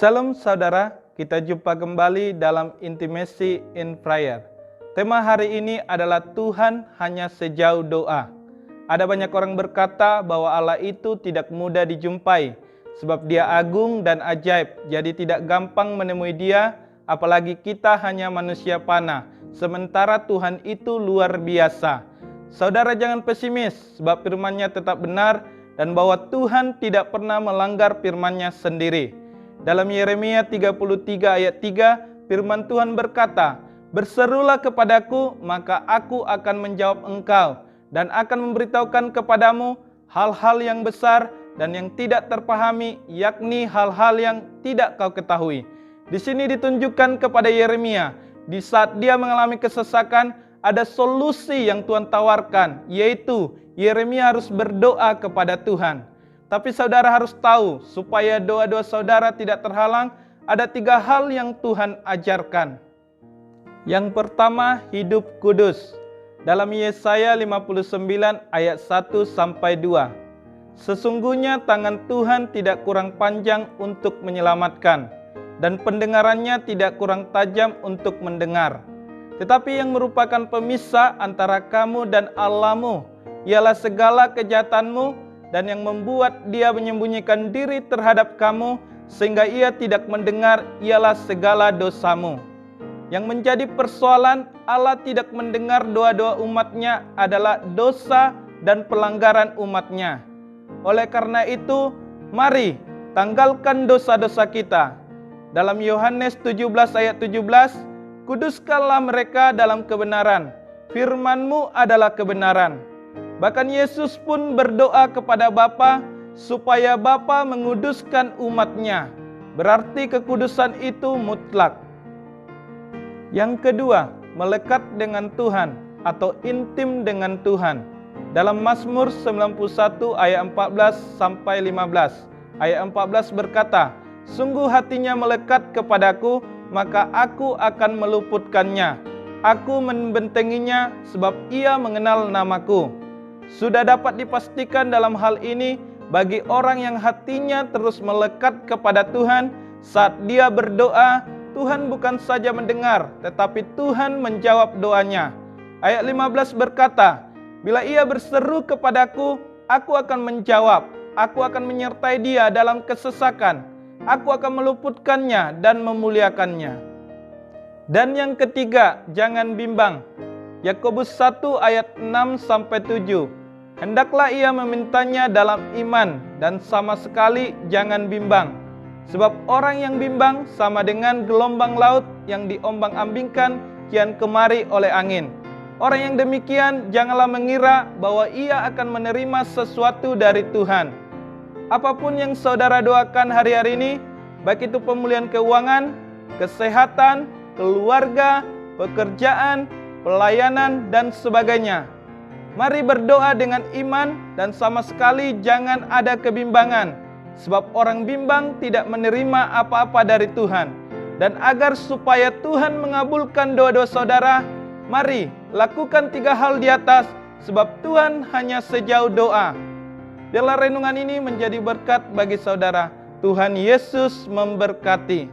Salam saudara, kita jumpa kembali dalam Intimacy in Prayer. Tema hari ini adalah Tuhan hanya sejauh doa. Ada banyak orang berkata bahwa Allah itu tidak mudah dijumpai, sebab Dia agung dan ajaib, jadi tidak gampang menemui Dia, apalagi kita hanya manusia panah, sementara Tuhan itu luar biasa. Saudara jangan pesimis, sebab firman-Nya tetap benar, dan bahwa Tuhan tidak pernah melanggar firman-Nya sendiri. Dalam Yeremia 33 ayat 3, firman Tuhan berkata, "Berserulah kepadaku, maka aku akan menjawab engkau, dan akan memberitahukan kepadamu hal-hal yang besar dan yang tidak terpahami, yakni hal-hal yang tidak kau ketahui." Di sini ditunjukkan kepada Yeremia, di saat dia mengalami kesesakan, ada solusi yang Tuhan tawarkan, yaitu Yeremia harus berdoa kepada Tuhan. Tapi saudara harus tahu, supaya doa-doa saudara tidak terhalang, ada 3 hal yang Tuhan ajarkan. Yang pertama, hidup kudus. Dalam Yesaya 59 ayat 1-2. Sesungguhnya tangan Tuhan tidak kurang panjang untuk menyelamatkan, dan pendengarannya tidak kurang tajam untuk mendengar. Tetapi yang merupakan pemisah antara kamu dan Allahmu, ialah segala kejahatanmu, dan yang membuat Dia menyembunyikan diri terhadap kamu, sehingga Ia tidak mendengar, ialah segala dosamu. Yang menjadi persoalan, Allah tidak mendengar doa-doa umat-Nya adalah dosa dan pelanggaran umat-Nya. Oleh karena itu, mari tanggalkan dosa-dosa kita. Dalam Yohanes 17 ayat 17, "Kuduskanlah mereka dalam kebenaran, firman-Mu adalah kebenaran." Bahkan Yesus pun berdoa kepada Bapa supaya Bapa menguduskan umat-Nya. Berarti kekudusan itu mutlak. Yang kedua, melekat dengan Tuhan atau intim dengan Tuhan. Dalam Mazmur 91 ayat 14-15. Ayat 14 berkata, "Sungguh hatinya melekat kepadaku, maka aku akan meluputkannya. Aku membentenginya sebab ia mengenal namaku." Sudah dapat dipastikan dalam hal ini, bagi orang yang hatinya terus melekat kepada Tuhan, saat dia berdoa, Tuhan bukan saja mendengar, tetapi Tuhan menjawab doanya. Ayat 15 berkata, "Bila ia berseru kepadaku, aku akan menjawab. Aku akan menyertai dia dalam kesesakan. Aku akan meluputkannya dan memuliakannya." Dan yang ketiga, jangan bimbang. Yakobus 1 ayat 6-7. "Hendaklah ia memintanya dalam iman, dan sama sekali jangan bimbang. Sebab orang yang bimbang sama dengan gelombang laut yang diombang-ambingkan kian kemari oleh angin. Orang yang demikian janganlah mengira bahwa ia akan menerima sesuatu dari Tuhan." Apapun yang saudara doakan hari-hari ini, baik itu pemulihan keuangan, kesehatan, keluarga, pekerjaan, pelayanan, dan sebagainya, mari berdoa dengan iman dan sama sekali jangan ada kebimbangan. Sebab orang bimbang tidak menerima apa-apa dari Tuhan. Dan agar supaya Tuhan mengabulkan doa-doa saudara, mari lakukan 3 hal di atas, sebab Tuhan hanya sejauh doa. Biarlah renungan ini menjadi berkat bagi saudara. Tuhan Yesus memberkati.